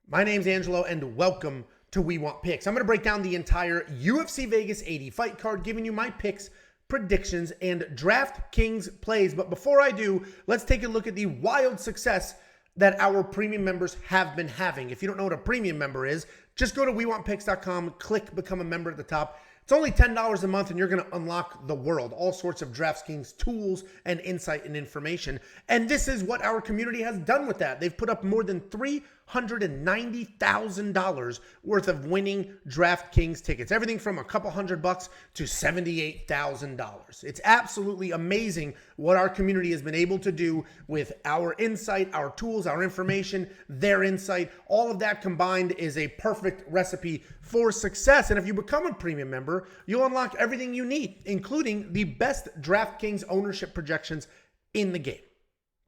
My name's Angelo, and welcome to We Want Picks. I'm going to break down the entire UFC Vegas 80 fight card, giving you my picks, predictions, and DraftKings plays. But before I do, let's take a look at the wild success that our premium members have been having. If you don't know what a premium member is, just go to WeWantPicks.com, click Become a Member at the top. It's only $10 a month, and you're going to unlock the world, all sorts of DraftKings tools and insight and information. And this is what our community has done with that. They've put up more than $390,000 worth of winning DraftKings tickets. Everything from a couple $100 to $78,000. It's absolutely amazing what our community has been able to do with our insight, our tools, our information, their insight. All of that combined is a perfect recipe for success. And if you become a premium member, you'll unlock everything you need, including the best DraftKings ownership projections in the game.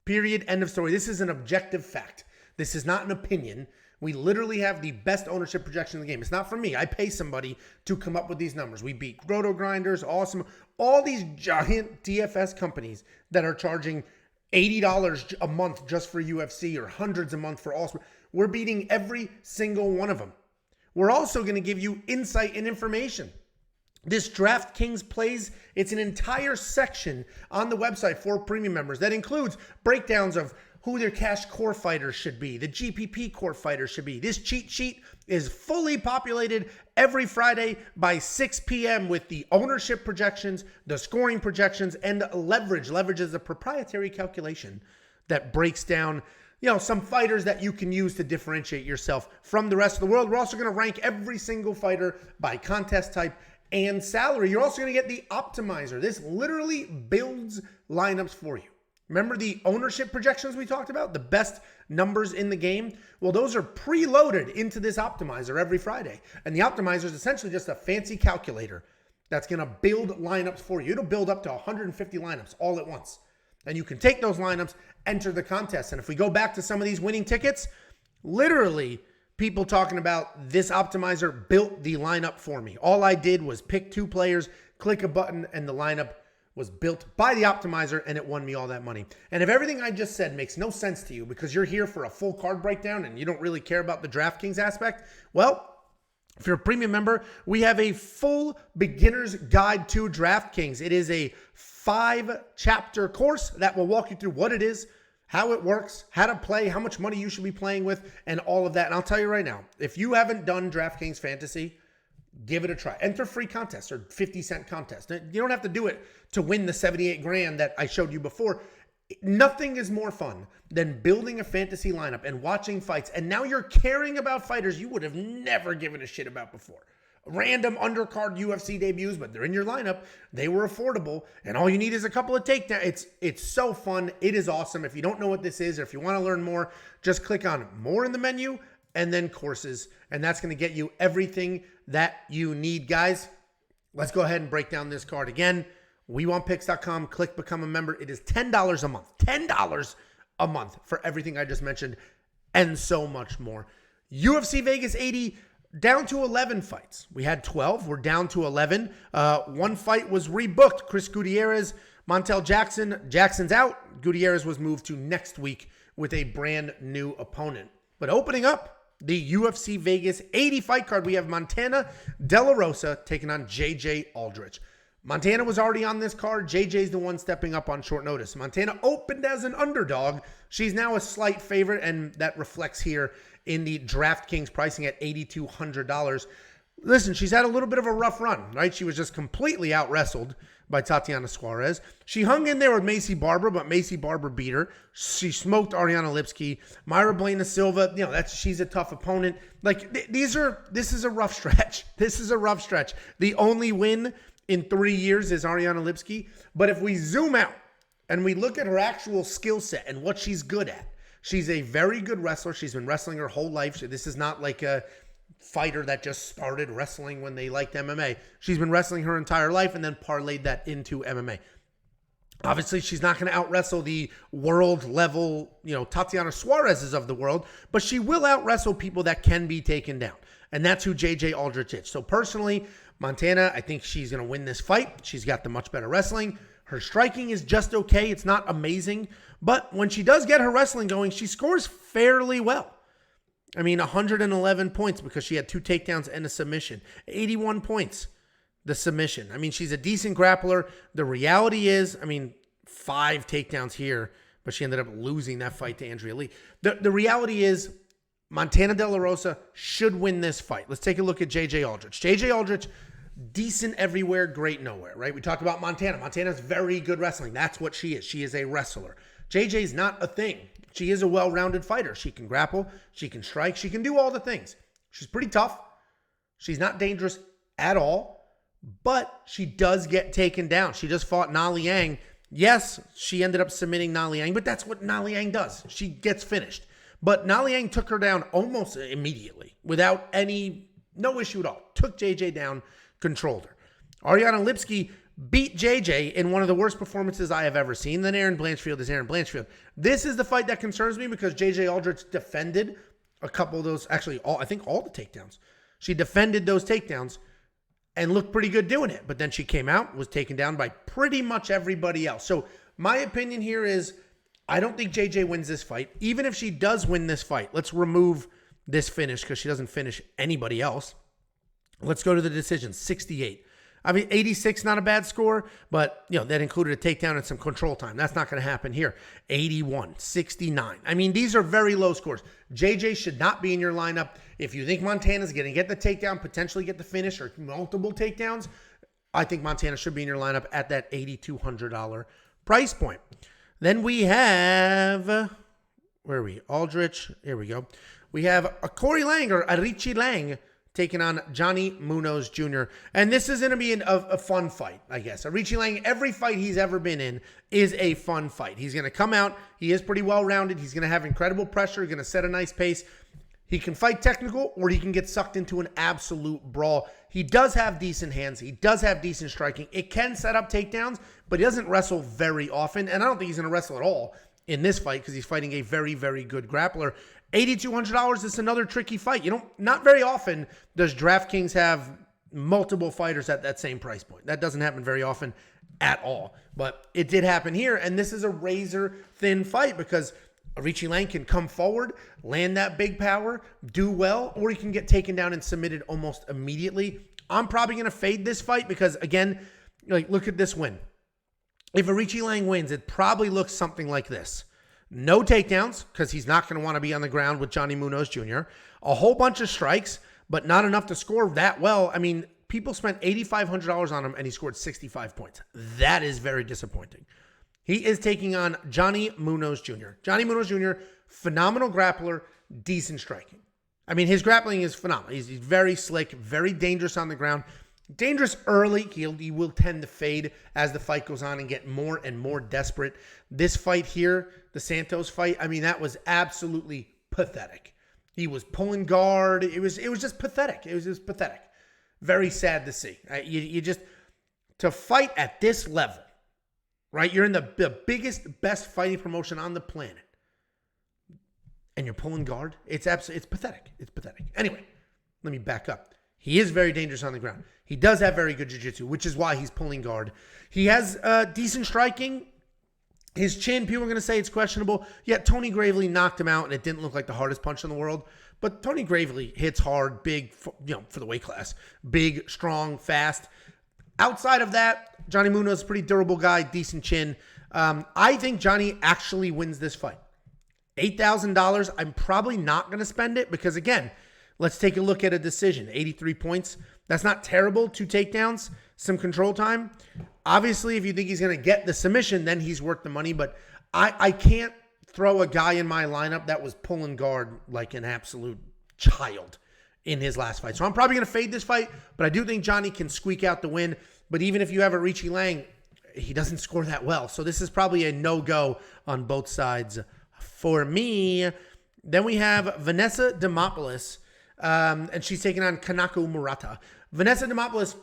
Period. End of story. This is an objective fact. This is not an opinion. We literally have the best ownership projection in the game. It's not for me. I pay somebody to come up with these numbers. We beat Roto Grinders, Awesome, all these giant DFS companies that are charging $80 a month just for UFC or hundreds a month for Awesome. We're beating every single one of them. We're also going to give you insight and information. This DraftKings Plays, it's an entire section on the website for premium members that includes breakdowns of who their cash core fighters should be, the GPP core fighters should be. This cheat sheet is fully populated every Friday by 6 p.m. with the ownership projections, the scoring projections, and leverage. Leverage is a proprietary calculation that breaks down some fighters that you can use to differentiate yourself from the rest of the world. We're also going to rank every single fighter by contest type and salary. You're also going to get the optimizer. This literally builds lineups for you. Remember the ownership projections we talked about? The best numbers in the game? Well, those are preloaded into this optimizer every Friday. And the optimizer is essentially just a fancy calculator that's going to build lineups for you. It'll build up to 150 lineups all at once. And you can take those lineups, enter the contest. And if we go back to some of these winning tickets, literally people talking about this optimizer built the lineup for me. All I did was pick two players, click a button, and the lineup was built by the optimizer, and it won me all that money. And if everything I just said makes no sense to you because you're here for a full card breakdown and you don't really care about the DraftKings aspect, well, if you're a premium member, we have a full beginner's guide to DraftKings. It is a 5-chapter course that will walk you through what it is, how it works, how to play, how much money you should be playing with, and all of that. And I'll tell you right now, if you haven't done DraftKings Fantasy, give it a try. Enter free contests or 50-cent contests. You don't have to do it to win the 78 grand that I showed you before. Nothing is more fun than building a fantasy lineup and watching fights. And now you're caring about fighters you would have never given a shit about before. Random undercard UFC debuts, but they're in your lineup. They were affordable, and all you need is a couple of takedowns. It's so fun. It is awesome. If you don't know what this is, or if you want to learn more, just click on more in the menu and then courses, and that's going to get you everything that you need, guys. Let's go ahead and break down this card again. WeWantPicks.com, click Become a Member. It is $10 a month. $10 a month for everything I just mentioned and so much more. UFC Vegas 80, down to 11 fights. We had 12. We're down to 11. One fight was rebooked. Chris Gutierrez, Montel Jackson. Jackson's out. Gutierrez was moved to next week with a brand new opponent. But opening up the UFC Vegas 80 fight card, we have Montana De La Rosa taking on JJ Aldrich. Montana was already on this card. JJ's the one stepping up on short notice. Montana opened as an underdog. She's now a slight favorite, and that reflects here in the DraftKings pricing at $8,200. Listen, she's had a little bit of a rough run, right? She was just completely out-wrestled by Tatiana Suarez. She hung in there with Macy Barber, but Macy Barber beat her. She smoked Ariana Lipski. Myra Blana Silva, she's a tough opponent. This is a rough stretch. This is a rough stretch. The only win in 3 years is Ariana Lipski. But if we zoom out and we look at her actual skill set and what she's good at, she's a very good wrestler. She's been wrestling her whole life. This is not like a fighter that just started wrestling when they liked MMA. She's been wrestling her entire life and then parlayed that into MMA. Obviously, she's not going to out-wrestle the world level, Tatiana Suarez's of the world, but she will out-wrestle people that can be taken down. And that's who JJ Aldrich is. So personally, Montana, I think she's going to win this fight. She's got the much better wrestling. Her striking is just okay. It's not amazing. But when she does get her wrestling going, she scores fairly well. I mean, 111 points because she had 2 takedowns and a submission. 81 points, the submission. I mean, she's a decent grappler. The reality is, I mean, 5 takedowns here, but she ended up losing that fight to Andrea Lee. The reality is, Montana De La Rosa should win this fight. Let's take a look at JJ Aldrich. JJ Aldrich, decent everywhere, great nowhere, right? We talked about Montana. Montana's very good wrestling. That's what she is. She is a wrestler. JJ's not a thing. She is a well-rounded fighter. She can grapple. She can strike. She can do all the things. She's pretty tough. She's not dangerous at all, but she does get taken down. She just fought Na Liang. Yes, she ended up submitting Na Liang, but that's what Na Liang does. She gets finished. But Na Liang took her down almost immediately without no issue at all. Took JJ down, controlled her. Ariana Lipski beat JJ in one of the worst performances I have ever seen. Then Erin Blanchfield is Erin Blanchfield. This is the fight that concerns me because JJ Aldrich defended a couple of those, actually, I think all the takedowns. She defended those takedowns and looked pretty good doing it. But then she came out, was taken down by pretty much everybody else. So my opinion here is, I don't think JJ wins this fight. Even if she does win this fight, let's remove this finish because she doesn't finish anybody else. Let's go to the decision, 68. I mean, 86, not a bad score, but that included a takedown and some control time. That's not going to happen here. 81, 69. I mean, these are very low scores. JJ should not be in your lineup. If you think Montana's going to get the takedown, potentially get the finish or multiple takedowns, I think Montana should be in your lineup at that $8,200 price point. Then we have, where are we? Aldrich. Here we go. We have Aoriqileng taking on Johnny Munoz Jr. And this is going to be a fun fight, I guess. Aoriqileng, every fight he's ever been in is a fun fight. He's going to come out. He is pretty well-rounded. He's going to have incredible pressure. He's going to set a nice pace. He can fight technical or he can get sucked into an absolute brawl. He does have decent hands. He does have decent striking. It can set up takedowns, but he doesn't wrestle very often. And I don't think he's going to wrestle at all in this fight because he's fighting a very, very good grappler. $8,200 is another tricky fight. Not very often does DraftKings have multiple fighters at that same price point. That doesn't happen very often at all. But it did happen here, and this is a razor-thin fight because Aoriqileng can come forward, land that big power, do well, or he can get taken down and submitted almost immediately. I'm probably going to fade this fight because, again, look at this win. If Aoriqileng wins, it probably looks something like this. No takedowns, because he's not going to want to be on the ground with Johnny Munoz Jr. A whole bunch of strikes, but not enough to score that well. I mean, people spent $8,500 on him, and he scored 65 points. That is very disappointing. He is taking on Johnny Munoz Jr. Johnny Munoz Jr., phenomenal grappler, decent striking. I mean, his grappling is phenomenal. He's very slick, very dangerous on the ground. Dangerous early. He will tend to fade as the fight goes on and get more and more desperate. This fight here, the Santos fight, I mean, that was absolutely pathetic. He was pulling guard. It was just pathetic. It was just pathetic. Very sad to see. You just, to fight at this level, right? You're in the biggest, best fighting promotion on the planet, and you're pulling guard. It's pathetic. It's pathetic. Anyway, let me back up. He is very dangerous on the ground. He does have very good jiu-jitsu, which is why he's pulling guard. He has decent striking. His chin, people are going to say it's questionable. Yet Tony Gravely knocked him out, and it didn't look like the hardest punch in the world. But Tony Gravely hits hard, big, for the weight class. Big, strong, fast. Outside of that, Johnny Munoz is a pretty durable guy, decent chin. I think Johnny actually wins this fight. $8,000, I'm probably not going to spend it because, again, let's take a look at a decision. 83 points. That's not terrible. 2 takedowns, some control time. Obviously, if you think he's going to get the submission, then he's worth the money. But I can't throw a guy in my lineup that was pulling guard like an absolute child in his last fight. So I'm probably going to fade this fight, but I do think Johnny can squeak out the win. But even if you have Aoriqileng, he doesn't score that well. So this is probably a no-go on both sides for me. Then we have Vanessa Demopoulos. And she's taking on Kanako Murata. Vanessa Demopoulos,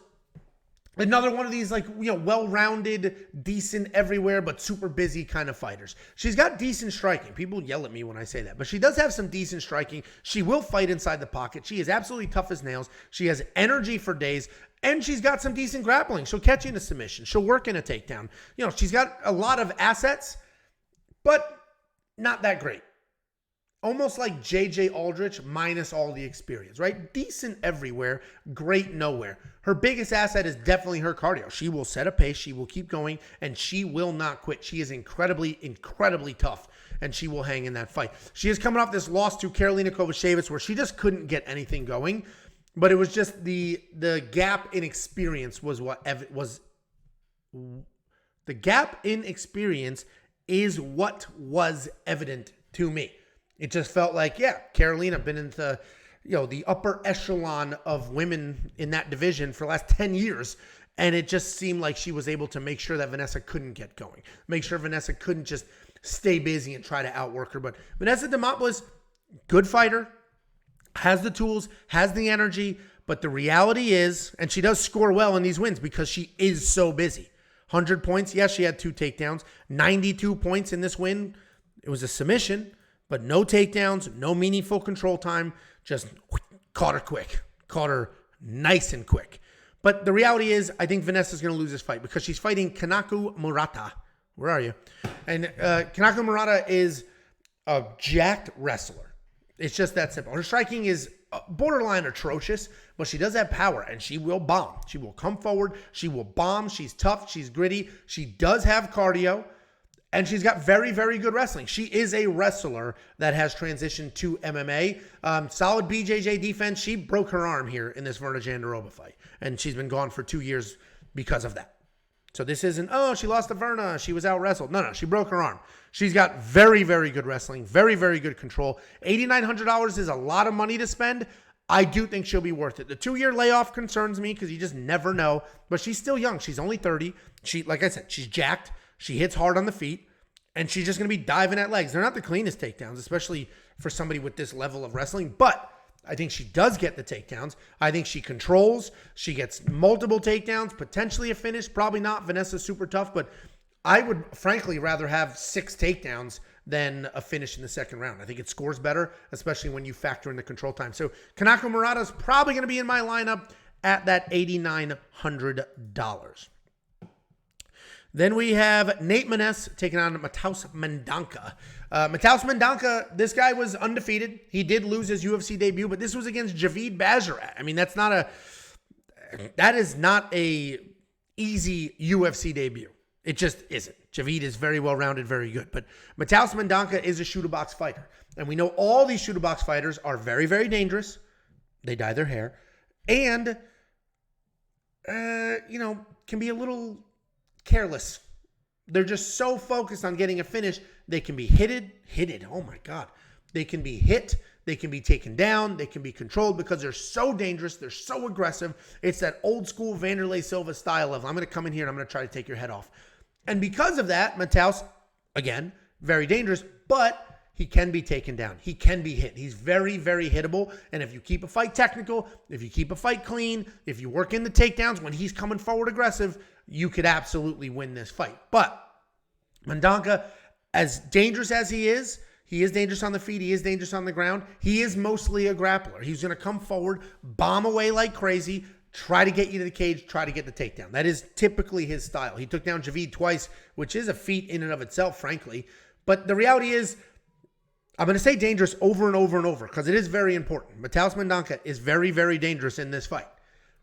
another one of these well-rounded, decent everywhere, but super busy kind of fighters. She's got decent striking. People yell at me when I say that, but she does have some decent striking. She will fight inside the pocket. She is absolutely tough as nails. She has energy for days, and she's got some decent grappling. She'll catch you in a submission. She'll work in a takedown. She's got a lot of assets, but not that great. almost like JJ Aldrich minus all the experience, right? Decent everywhere, great nowhere. Her biggest asset is definitely her cardio. She will set a pace, she will keep going, and she will not quit. She is incredibly, incredibly tough, and she will hang in that fight. She is coming off this loss to Karolina Kowalkiewicz where she just couldn't get anything going, but it was just the gap in experience was the gap in experience is what was evident to me. It just felt like, yeah, Karolina been into, the upper echelon of women in that division for the last 10 years. And it just seemed like she was able to make sure that Vanessa couldn't get going. Make sure Vanessa couldn't just stay busy and try to outwork her. But Vanessa Demopoulos, good fighter, has the tools, has the energy. But the reality is, and she does score well in these wins because she is so busy. 100 points. Yes, she had 2 takedowns. 92 points in this win. It was a submission, but no takedowns, no meaningful control time. Just caught her quick. Caught her nice and quick. But the reality is, I think Vanessa's going to lose this fight because she's fighting Kanako Murata. Where are you? And Kanako Murata is a jacked wrestler. It's just that simple. Her striking is borderline atrocious, but she does have power, and she will bomb. She will come forward. She will bomb. She's tough. She's gritty. She does have cardio, and she's got very, very good wrestling. She is a wrestler that has transitioned to MMA. Solid BJJ defense. She broke her arm here in this Virna Jandiroba fight, and she's been gone for 2 years because of that. So this isn't, she lost to Virna, she was out-wrestled. No, she broke her arm. She's got very, very good wrestling, very, very good control. $8,900 is a lot of money to spend. I do think she'll be worth it. The 2-year layoff concerns me because you just never know. But she's still young. She's only 30. Like I said, she's jacked. She hits hard on the feet. And she's just going to be diving at legs. They're not the cleanest takedowns, especially for somebody with this level of wrestling. But I think she does get the takedowns. I think she controls. She gets multiple takedowns, potentially a finish. Probably not. Vanessa's super tough, but I would frankly rather have 6 takedowns than a finish in the second round. I think it scores better, especially when you factor in the control time. So Kanako Murata is probably going to be in my lineup at that $8,900. Then we have Nate Maness taking on Mateus Mendonca. Mateus Mendonca, this guy was undefeated. He did lose his UFC debut, but this was against Javid Bajarat. I mean, that is not a easy UFC debut. It just isn't. Javid is very well-rounded, very good. But Mateus Mendonca is a shoot-a-box fighter. And we know all these shoot-a-box fighters are very, very dangerous. They dye their hair. And, can be a little careless. They're just so focused on getting a finish. They can be hitted. Oh my God. They can be hit. They can be taken down. They can be controlled because they're so dangerous. They're so aggressive. It's that old school Vanderlei Silva style of, I'm going to come in here and I'm going to try to take your head off. And because of that, Mateus, again, very dangerous, but he can be taken down. He can be hit. He's very, very hittable. And if you keep a fight technical, if you keep a fight clean, if you work in the takedowns when he's coming forward aggressive, you could absolutely win this fight. But Mendonca, as dangerous as he is dangerous on the feet. He is dangerous on the ground. He is mostly a grappler. He's going to come forward, bomb away like crazy, try to get you to the cage, try to get the takedown. That is typically his style. He took down Javid twice, which is a feat in and of itself, frankly. But the reality is, I'm going to say dangerous over and over and over because it is very important. Mateus Mendonca is very, very dangerous in this fight.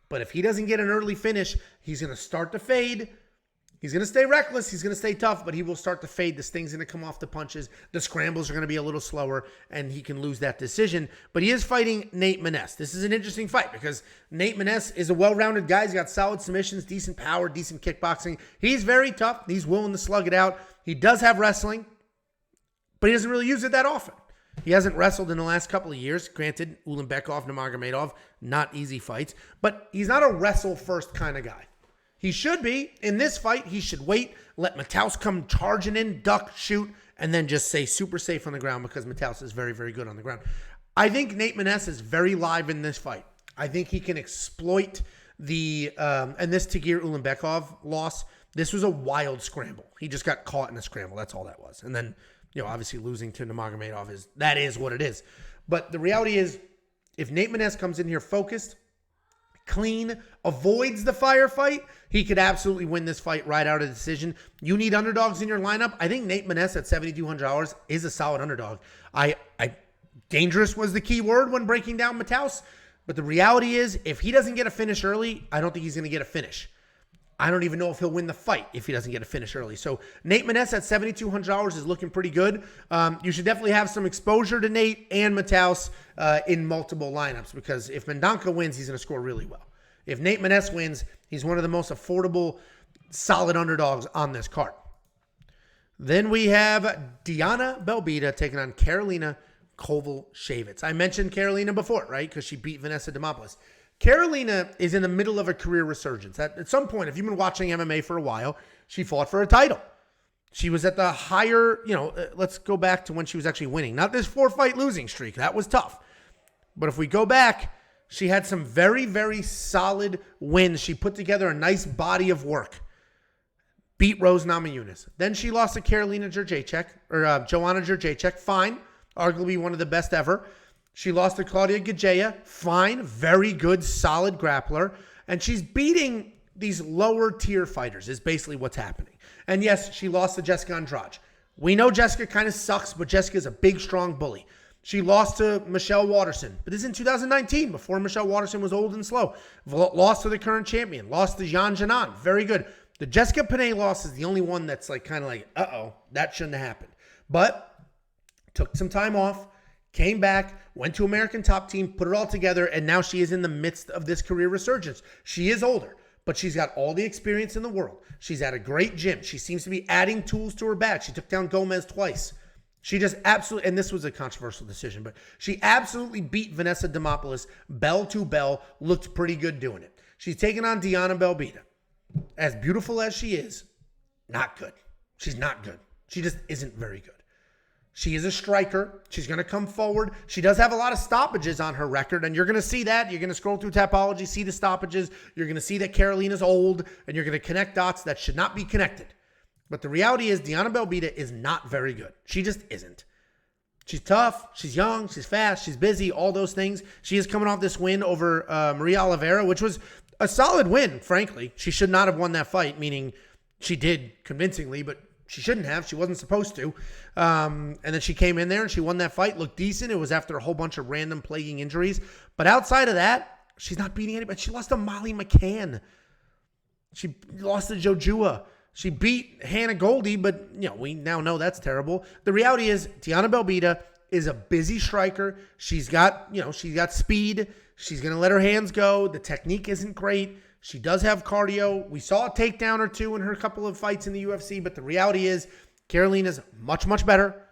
But if he doesn't get an early finish, he's going to start to fade. He's going to stay reckless. He's going to stay tough, but he will start to fade. This thing's going to come off the punches. The scrambles are going to be a little slower, and he can lose that decision. But he is fighting Nate Maness. This is an interesting fight because Nate Maness is a well-rounded guy. He's got solid submissions, decent power, decent kickboxing. He's very tough. He's willing to slug it out. He does have wrestling, but he doesn't really use it that often. He hasn't wrestled in the last couple of years. Granted, Ulanbekov, Nurmagomedov, not easy fights. But he's not a wrestle-first kind of guy. He should be. In this fight, he should wait, let Mateus come charging in, duck, shoot, and then just stay super safe on the ground because Mateus is very, very good on the ground. I think Nate Maness is very live in this fight. I think he can exploit and this Tagir Ulanbekov loss, this was a wild scramble. He just got caught in a scramble. That's all that was. And then, obviously losing to Nurmagomedov is what it is. But the reality is, if Nate Maness comes in here focused, clean, avoids the firefight, he could absolutely win this fight right out of the decision. You need underdogs in your lineup. I think Nate Maness at $7,200 is a solid underdog. I Dangerous was the key word when breaking down Mateus. But the reality is, if he doesn't get a finish early, I don't think he's going to get a finish. I don't even know if he'll win the fight if he doesn't get a finish early. So Nate Maness at $7,200 is looking pretty good. You should definitely have some exposure to Nate and Mateus in multiple lineups, because if Mendonca wins, he's going to score really well. If Nate Maness wins, he's one of the most affordable, solid underdogs on this card. Then we have Diana Belbita taking on Karolina Kowalkiewicz. I mentioned Karolina before, right? Because she beat Vanessa Demopoulos. Karolina is in the middle of a career resurgence. At some point, if you've been watching MMA for a while, she fought for a title. She was at the higher, let's go back to when she was actually winning. Not this 4-fight losing streak. That was tough. But if we go back, she had some very, very solid wins. She put together a nice body of work. Beat Rose Namajunas. Then she lost to Joanna Jędrzejczyk. Fine. Arguably one of the best ever. She lost to Claudia Gadeja. Fine. Very good, solid grappler. And she's beating these lower tier fighters is basically what's happening. And yes, she lost to Jessica Andrade. We know Jessica kind of sucks, but Jessica's a big, strong bully. She lost to Michelle Waterson, but this is in 2019, before Michelle Waterson was old and slow. Lost to the current champion. Lost to Jean Janan. Very good. The Jessica Panay loss is the only one that's kind of like, that shouldn't have happened. But took some time off. Came back, went to American Top Team, put it all together, and now she is in the midst of this career resurgence. She is older, but she's got all the experience in the world. She's at a great gym. She seems to be adding tools to her bag. She took down Gomez twice. She just absolutely, and this was a controversial decision, but she absolutely beat Vanessa Demopoulos bell to bell, looked pretty good doing it. She's taking on Diana Belbita. As beautiful as she is, not good. She's not good. She just isn't very good. She is a striker. She's going to come forward. She does have a lot of stoppages on her record, and you're going to see that. You're going to scroll through Tapology, see the stoppages. You're going to see that Karolina's old, and you're going to connect dots that should not be connected. But the reality is Diana Belbita is not very good. She just isn't. She's tough. She's young. She's fast. She's busy. All those things. She is coming off this win over Maria Oliveira, which was a solid win, frankly. She should not have won that fight, meaning she did convincingly, but she shouldn't have. She wasn't supposed to. And then she came in there and she won that fight. Looked decent. It was after a whole bunch of random plaguing injuries. But outside of that, she's not beating anybody. She lost to Molly McCann. She lost to Jojua. She beat Hannah Goldie, but we now know that's terrible. The reality is Diana Belbita is a busy striker. She's got speed. She's going to let her hands go. The technique isn't great. She does have cardio. We saw a takedown or two in her couple of fights in the UFC, but the reality is Karolina's much, much better.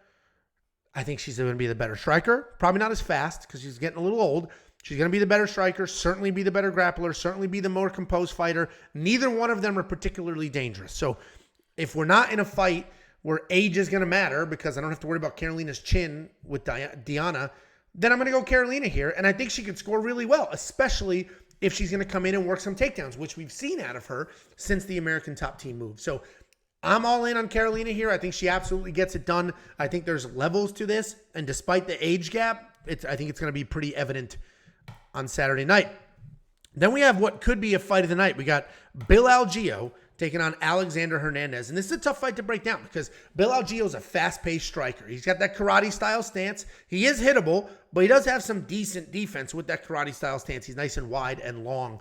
I think she's going to be the better striker. Probably not as fast because she's getting a little old. She's going to be the better striker, certainly be the better grappler, certainly be the more composed fighter. Neither one of them are particularly dangerous. So if we're not in a fight where age is going to matter, because I don't have to worry about Karolina's chin with Diana, then I'm going to go Karolina here. And I think she could score really well, especially if she's going to come in and work some takedowns, which we've seen out of her since the American Top Team move. So I'm all in on Karolina here. I think she absolutely gets it done. I think there's levels to this. And despite the age gap, I think it's going to be pretty evident on Saturday night. Then we have what could be a fight of the night. We got Bill Algeo taking on Alexander Hernandez. And this is a tough fight to break down because Bill Algeo is a fast-paced striker. He's got that karate-style stance. He is hittable, but he does have some decent defense with that karate-style stance. He's nice and wide and long.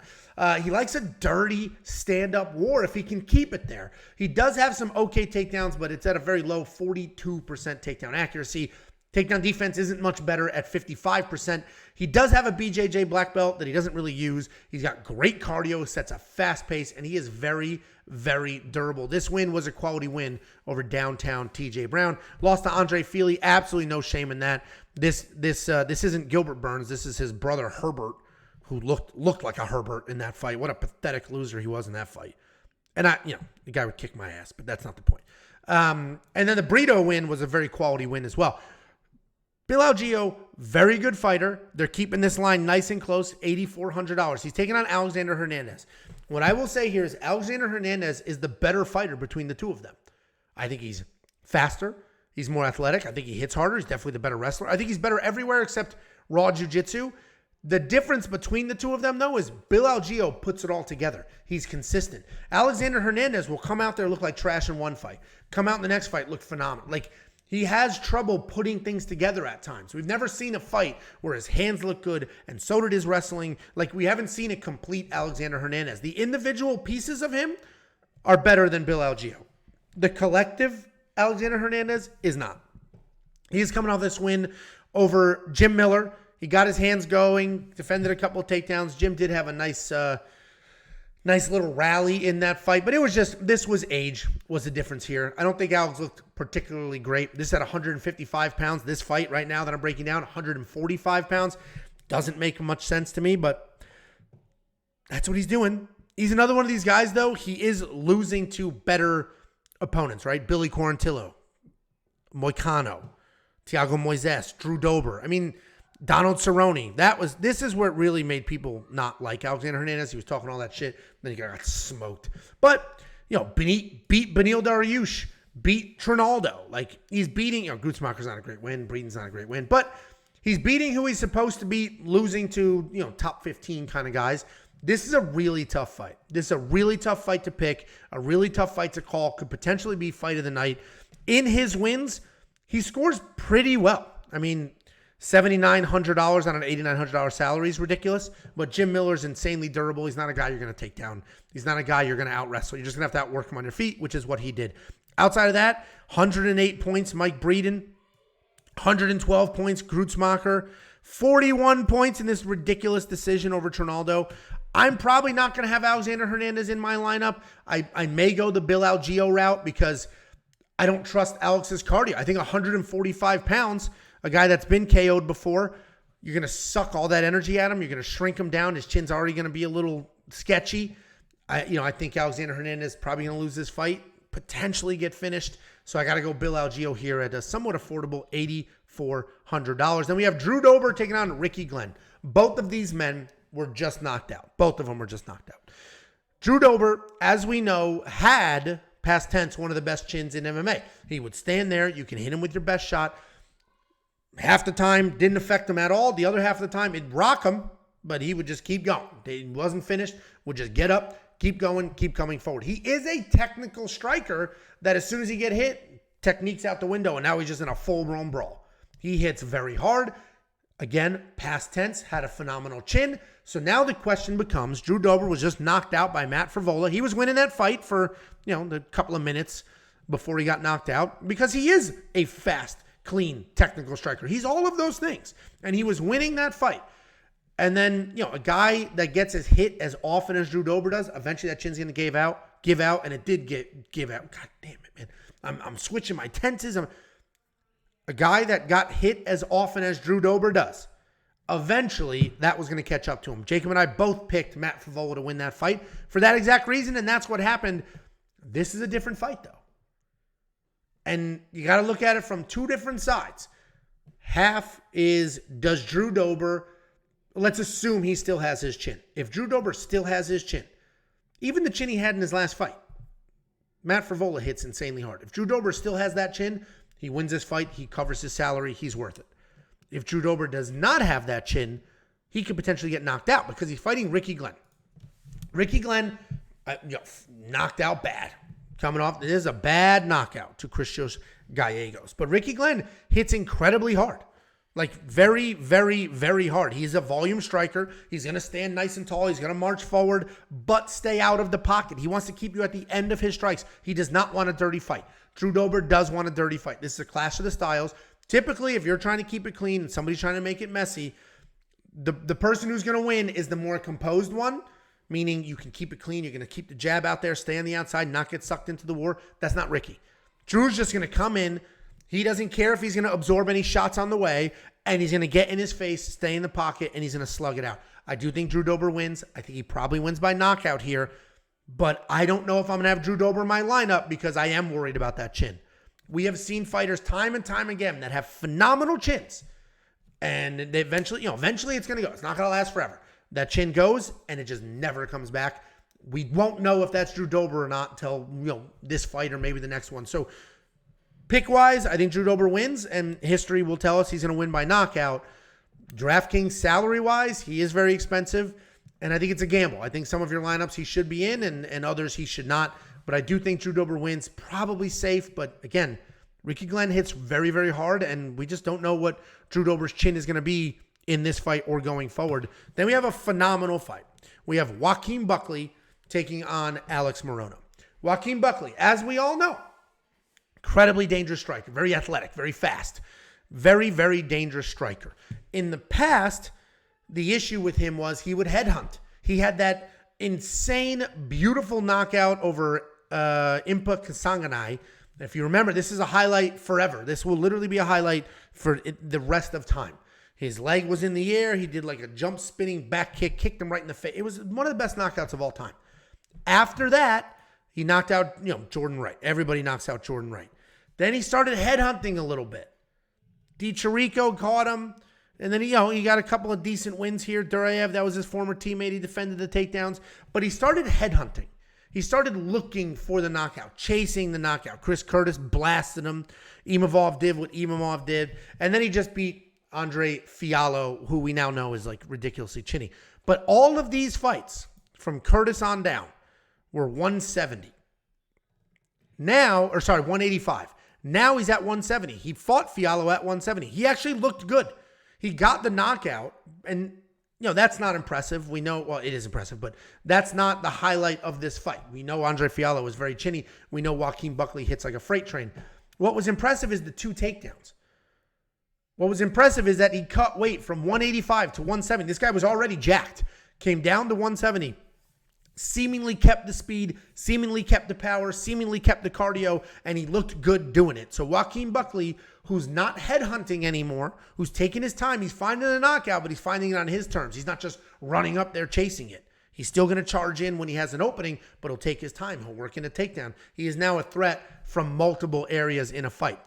He likes a dirty stand-up war if he can keep it there. He does have some okay takedowns, but it's at a very low 42% takedown accuracy. Takedown defense isn't much better at 55%. He does have a BJJ black belt that he doesn't really use. He's got great cardio, sets a fast pace, and he is very, very durable. This win was a quality win over downtown TJ Brown. Lost to Andre Feely. Absolutely no shame in that. This isn't Gilbert Burns. This is his brother Herbert, who looked like a Herbert in that fight. What a pathetic loser he was in that fight. And the guy would kick my ass, but that's not the point. And then the Brito win was a very quality win as well. Bill Algeo, very good fighter. They're keeping this line nice and close, $8,400. He's taking on Alexander Hernandez. What I will say here is Alexander Hernandez is the better fighter between the two of them. I think he's faster. He's more athletic. I think he hits harder. He's definitely the better wrestler. I think he's better everywhere except raw jiu-jitsu. The difference between the two of them, though, is Bill Algeo puts it all together. He's consistent. Alexander Hernandez will come out there look like trash in one fight. Come out in the next fight, look phenomenal. He has trouble putting things together at times. We've never seen a fight where his hands look good, and so did his wrestling. Like, we haven't seen a complete Alexander Hernandez. The individual pieces of him are better than Bill Algeo. The collective Alexander Hernandez is not. He's coming off this win over Jim Miller. He got his hands going, defended a couple of takedowns. Jim did have a nice little rally in that fight, but it was just, this was age was the difference here. I don't think Alex looked particularly great. This is at 155 pounds. This fight right now that I'm breaking down, 145 pounds. Doesn't make much sense to me, but that's what he's doing. He's another one of these guys, though. He is losing to better opponents, right? Billy Quarantillo, Moicano, Thiago Moises, Drew Dober. I mean, Donald Cerrone. This is where it really made people not like Alexander Hernandez. He was talking all that shit. Then he got smoked. But, beat Beneil Dariush, beat Trinaldo. Like, he's beating, Gutzmacher's not a great win. Breeden's not a great win. But he's beating who he's supposed to beat, losing to, top 15 kind of guys. This is a really tough fight. This is a really tough fight to pick, a really tough fight to call, could potentially be fight of the night. In his wins, he scores pretty well. I mean, $7,900 on an $8,900 salary is ridiculous, but Jim Miller's insanely durable. He's not a guy you're going to take down. He's not a guy you're going to out-wrestle. You're just going to have to outwork him on your feet, which is what he did. Outside of that, 108 points, Mike Breeden. 112 points, Grutzmacher. 41 points in this ridiculous decision over Trinaldo. I'm probably not going to have Alexander Hernandez in my lineup. I may go the Bill Algeo route because I don't trust Alex's cardio. I think 145 pounds, a guy that's been KO'd before, you're going to suck all that energy at him. You're going to shrink him down. His chin's already going to be a little sketchy. I think Alexander Hernandez is probably going to lose this fight, potentially get finished. So I got to go Bill Algeo here at a somewhat affordable $8,400. Then we have Drew Dober taking on Aoriqileng. Both of these men were just knocked out. Both of them were just knocked out. Drew Dober, as we know, had, past tense, one of the best chins in MMA. He would stand there. You can hit him with your best shot. Half the time, didn't affect him at all. The other half of the time, it'd rock him, but he would just keep going. He wasn't finished. Would just get up, keep going, keep coming forward. He is a technical striker that as soon as he get hit, technique's out the window, and now he's just in a full-blown brawl. He hits very hard. Again, past tense, had a phenomenal chin. So now the question becomes, Drew Dober was just knocked out by Matt Frevola. He was winning that fight for, the couple of minutes before he got knocked out because he is a fast, clean, technical striker. He's all of those things. And he was winning that fight. And then, a guy that gets his hit as often as Drew Dober does, eventually that chin's going to give out, and it did give out. God damn it, man. I'm switching my tenses. A guy that got hit as often as Drew Dober does, eventually that was going to catch up to him. Jacob and I both picked Matt Frevola to win that fight for that exact reason, and that's what happened. This is a different fight, though. And you got to look at it from two different sides. Half is, does Drew Dober, let's assume he still has his chin. If Drew Dober still has his chin, even the chin he had in his last fight, Matt Frevola hits insanely hard. If Drew Dober still has that chin, he wins this fight, he covers his salary, he's worth it. If Drew Dober does not have that chin, he could potentially get knocked out because he's fighting Aoriqileng. Aoriqileng, knocked out bad. Coming off, it is a bad knockout to Christos Gallegos. But Aoriqileng hits incredibly hard. Like very, very, very hard. He's a volume striker. He's going to stand nice and tall. He's going to march forward, but stay out of the pocket. He wants to keep you at the end of his strikes. He does not want a dirty fight. Drew Dober does want a dirty fight. This is a clash of the styles. Typically, if you're trying to keep it clean and somebody's trying to make it messy, the person who's going to win is the more composed one, meaning you can keep it clean. You're going to keep the jab out there, stay on the outside, not get sucked into the war. That's not Ricky. Drew's just going to come in. He doesn't care if he's going to absorb any shots on the way, and he's going to get in his face, stay in the pocket, and he's going to slug it out. I do think Drew Dober wins. I think he probably wins by knockout here, but I don't know if I'm going to have Drew Dober in my lineup because I am worried about that chin. We have seen fighters time and time again that have phenomenal chins, and they eventually it's going to go. It's not going to last forever. That chin goes, and it just never comes back. We won't know if that's Drew Dober or not until this fight or maybe the next one. So pick-wise, I think Drew Dober wins, and history will tell us he's going to win by knockout. DraftKings salary-wise, he is very expensive, and I think it's a gamble. I think some of your lineups he should be in, and others he should not. But I do think Drew Dober wins, probably safe. But again, Aoriqileng hits very, very hard, and we just don't know what Drew Dober's chin is going to be in this fight or going forward. Then we have a phenomenal fight. We have Joaquin Buckley taking on Alex Morono. Joaquin Buckley, as we all know, incredibly dangerous striker, very athletic, very fast, very, very dangerous striker. In the past, the issue with him was he would headhunt. He had that insane, beautiful knockout over Impa Kasanganay. If you remember, this is a highlight forever. This will literally be a highlight for the rest of time. His leg was in the air. He did like a jump spinning back kick, kicked him right in the face. It was one of the best knockouts of all time. After that, he knocked out, Jordan Wright. Everybody knocks out Jordan Wright. Then he started headhunting a little bit. DiChirico caught him. And then, he got a couple of decent wins here. Duraev, that was his former teammate. He defended the takedowns. But he started headhunting. He started looking for the knockout, chasing the knockout. Chris Curtis blasted him. Imavov did what Imavov did. And then he just beat Andre Fiallo, who we now know is like ridiculously chinny. But all of these fights, from Curtis on down, were 170. 185. Now he's at 170. He fought Fiallo at 170. He actually looked good. He got the knockout, and that's not impressive. We know, well, it is impressive, but that's not the highlight of this fight. We know Andre Fiallo was very chinny. We know Joaquin Buckley hits like a freight train. What was impressive is the 2 takedowns. What was impressive is that he cut weight from 185 to 170. This guy was already jacked. Came down to 170. Seemingly kept the speed, seemingly kept the power, seemingly kept the cardio, and he looked good doing it. So Joaquin Buckley, who's not headhunting anymore, who's taking his time, he's finding a knockout, but he's finding it on his terms. He's not just running up there chasing it. He's still going to charge in when he has an opening, but he'll take his time. He'll work in a takedown. He is now a threat from multiple areas in a fight.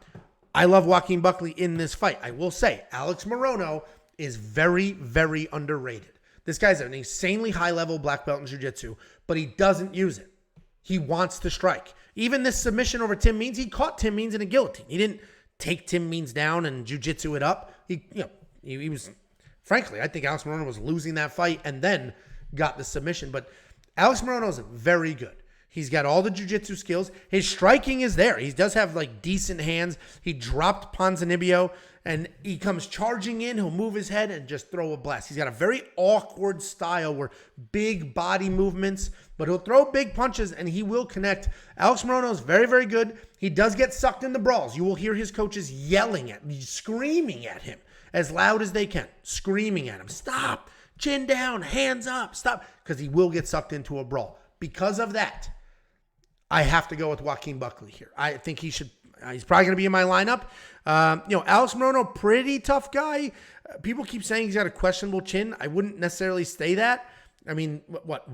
I love Joaquin Buckley in this fight. I will say, Alex Morono is very, very underrated. This guy's an insanely high-level black belt in jiu-jitsu, but he doesn't use it. He wants to strike. Even this submission over Tim Means, he caught Tim Means in a guillotine. He didn't take Tim Means down and jiu-jitsu it up. He was, frankly, I think Alex Morono was losing that fight and then got the submission. But Alex Morono is very good. He's got all the jiu-jitsu skills. His striking is there. He does have decent hands. He dropped Ponzinibbio, and he comes charging in. He'll move his head and just throw a blast. He's got a very awkward style where big body movements, but he'll throw big punches and he will connect. Alex Morono is very, very good. He does get sucked in the brawls. You will hear his coaches yelling at me, screaming at him as loud as they can, screaming at him. Stop, chin down, hands up, stop, because he will get sucked into a brawl. Because of that, I have to go with Joaquin Buckley here. I think he's probably going to be in my lineup. Alex Morono, pretty tough guy. People keep saying he's got a questionable chin. I wouldn't necessarily say that. I mean, what,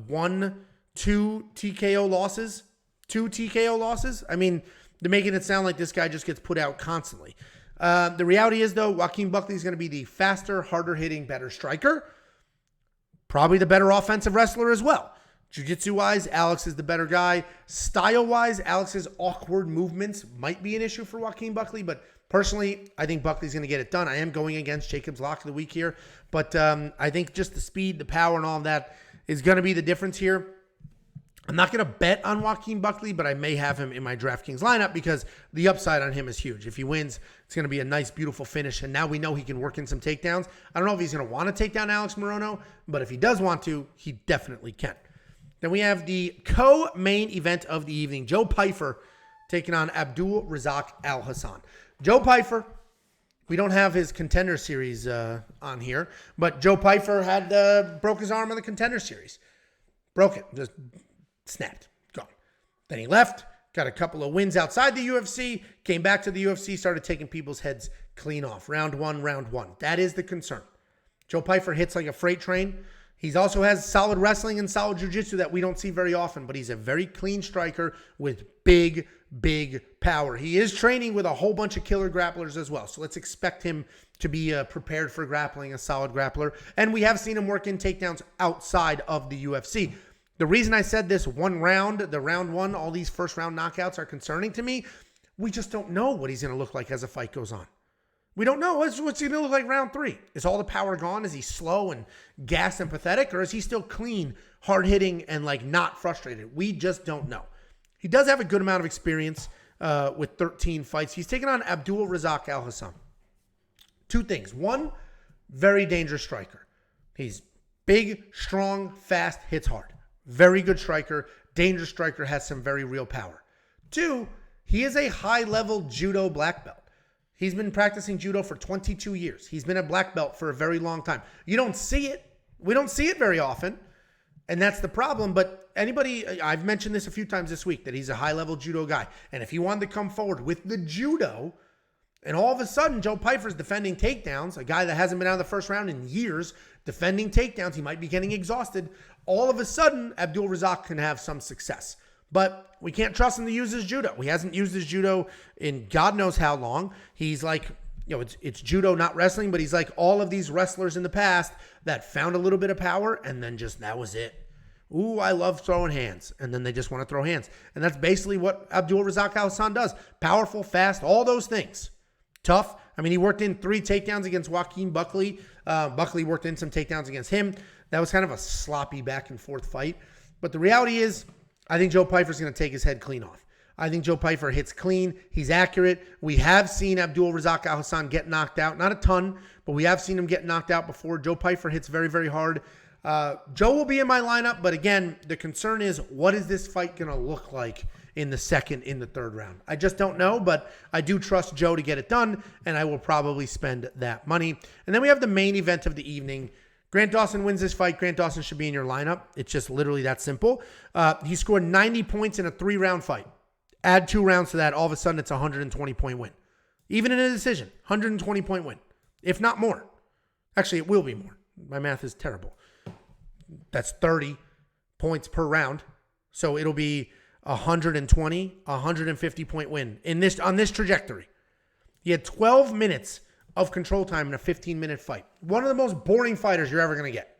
2 TKO losses? 2 TKO losses? I mean, they're making it sound like this guy just gets put out constantly. The reality is, though, Joaquin Buckley is going to be the faster, harder hitting, better striker. Probably the better offensive wrestler as well. Jiu-jitsu-wise, Alex is the better guy. Style-wise, Alex's awkward movements might be an issue for Joaquin Buckley, but personally, I think Buckley's going to get it done. I am going against Jacob's lock of the week here, but I think just the speed, the power, and all of that is going to be the difference here. I'm not going to bet on Joaquin Buckley, but I may have him in my DraftKings lineup because the upside on him is huge. If he wins, it's going to be a nice, beautiful finish, and now we know he can work in some takedowns. I don't know if he's going to want to take down Alex Morono, but if he does want to, he definitely can. Then we have the co-main event of the evening. Joe Pyfer taking on Abdul Razak Alhassan. Joe Pyfer, we don't have his contender series on here, but Joe Pyfer had broke his arm on the contender series. Broke it, just snapped, gone. Then he left, got a couple of wins outside the UFC, came back to the UFC, started taking people's heads clean off. Round one. That is the concern. Joe Pyfer hits like a freight train. He also has solid wrestling and solid jiu-jitsu that we don't see very often, but he's a very clean striker with big, big power. He is training with a whole bunch of killer grapplers as well, so let's expect him to be prepared for grappling, a solid grappler. And we have seen him work in takedowns outside of the UFC. The reason I said this one round, the round one, all these first-round knockouts are concerning to me, we just don't know what he's going to look like as the fight goes on. We don't know. What's he going to look like round 3? Is all the power gone? Is he slow and gassed and pathetic? Or is he still clean, hard-hitting, and not frustrated? We just don't know. He does have a good amount of experience. with 13 fights. He's taken on Abdul Razak Alhassan. Two things. One, very dangerous striker. He's big, strong, fast, hits hard. Very good striker. Dangerous striker, has some very real power. Two, he is a high-level judo black belt. He's been practicing judo for 22 years. He's been a black belt for a very long time. You don't see it. We don't see it very often. And that's the problem. But anybody, I've mentioned this a few times this week, that he's a high-level judo guy. And if he wanted to come forward with the judo, and all of a sudden Joe Pyfer's defending takedowns, a guy that hasn't been out of the first round in years, defending takedowns, he might be getting exhausted. All of a sudden, Abdul Razak can have some success. But we can't trust him to use his judo. He hasn't used his judo in God knows how long. He's like, it's judo, not wrestling, but he's like all of these wrestlers in the past that found a little bit of power and then just, that was it. Ooh, I love throwing hands. And then they just want to throw hands. And that's basically what Abdul Razak Alhassan does. Powerful, fast, all those things. Tough. I mean, he worked in 3 takedowns against Joaquin Buckley. Buckley worked in some takedowns against him. That was kind of a sloppy back and forth fight. But the reality is, I think Joe Pyfer's going to take his head clean off. I think Joe Pyfer hits clean. He's accurate. We have seen Abdul Razak Alhassan get knocked out. Not a ton, but we have seen him get knocked out before. Joe Pyfer hits very, very hard. Joe will be in my lineup, but again, the concern is, what is this fight going to look like in the second, in the third round? I just don't know, but I do trust Joe to get it done, and I will probably spend that money. And then we have the main event of the evening. Grant Dawson wins this fight. Grant Dawson should be in your lineup. It's just literally that simple. He scored 90 points in a 3-round fight. Add 2 rounds to that, all of a sudden it's a 120-point win. Even in a decision, 120-point win, if not more. Actually, it will be more. My math is terrible. That's 30 points per round. So it'll be 120, 150-point win on this trajectory. He had 12 minutes of control time in a 15-minute fight. One of the most boring fighters you're ever going to get.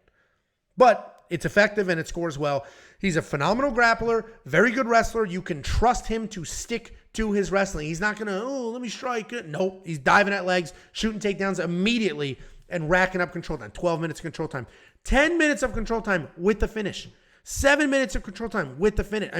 But it's effective and it scores well. He's a phenomenal grappler, very good wrestler. You can trust him to stick to his wrestling. He's not going to, let me strike it. Nope. He's diving at legs, shooting takedowns immediately, and racking up control time. 12 minutes of control time. 10 minutes of control time with the finish. 7 minutes of control time with the finish.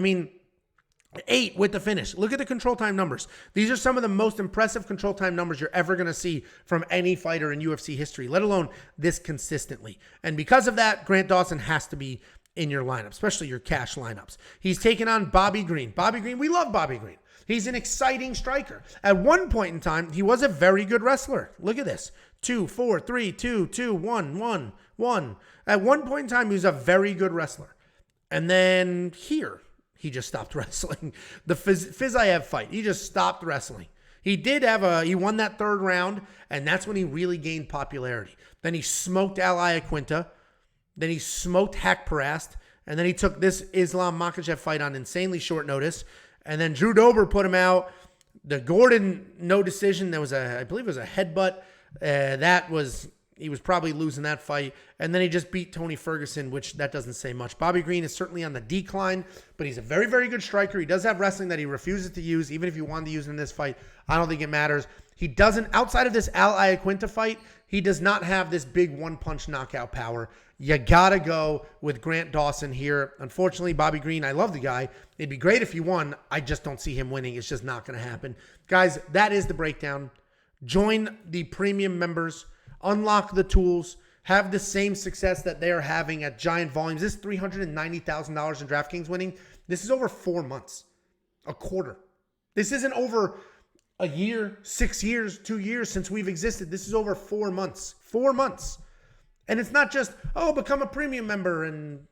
8 with the finish. Look at the control time numbers. These are some of the most impressive control time numbers you're ever going to see from any fighter in UFC history, let alone this consistently. And because of that, Grant Dawson has to be in your lineup, especially your cash lineups. He's taken on Bobby Green. Bobby Green, we love Bobby Green. He's an exciting striker. At one point in time, he was a very good wrestler. Look at this. 2, 4, 3, 2, 2, 1, 1, 1. At one point in time, he was a very good wrestler. And then here, he just stopped wrestling. The Fiziev fight, he just stopped wrestling. He won that 3rd round, and that's when he really gained popularity. Then he smoked Aoriqileng. Then he smoked Haqparast. And then he took this Islam Makhachev fight on insanely short notice. And then Drew Dober put him out. The Gordon, no decision. There was I believe it was a headbutt. He was probably losing that fight. And then he just beat Tony Ferguson, which that doesn't say much. Bobby Green is certainly on the decline, but he's a very, very good striker. He does have wrestling that he refuses to use. Even if you wanted to use in this fight, I don't think it matters. He doesn't, outside of this Aoriqileng fight, he does not have this big one-punch knockout power. You got to go with Grant Dawson here. Unfortunately, Bobby Green, I love the guy. It'd be great if he won. I just don't see him winning. It's just not going to happen. Guys, that is the breakdown. Join the premium members. Unlock the tools, have the same success that they're having at giant volumes. This $390,000 in DraftKings winning, this is over 4 months, a quarter. This isn't over a year, 6 years, 2 years since we've existed. This is over 4 months. 4 months. And it's not just, become a premium member and,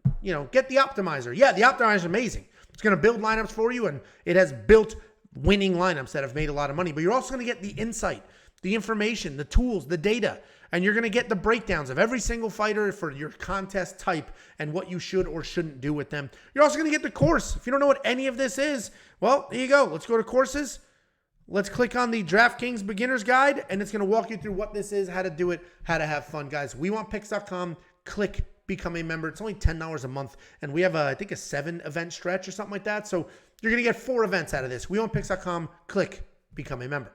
get the optimizer. Yeah, the optimizer is amazing. It's going to build lineups for you, and it has built winning lineups that have made a lot of money. But you're also going to get the insight, the information, the tools, the data. And you're going to get the breakdowns of every single fighter for your contest type and what you should or shouldn't do with them. You're also going to get the course. If you don't know what any of this is, well, there you go. Let's go to courses. Let's click on the DraftKings Beginner's Guide, and it's going to walk you through what this is, how to do it, how to have fun, guys. WeWantPicks.com. Click Become a Member. It's only $10 a month, and we have, I think, a 7-event stretch or something like that. So you're going to get 4 events out of this. WeWantPicks.com. Click Become a Member.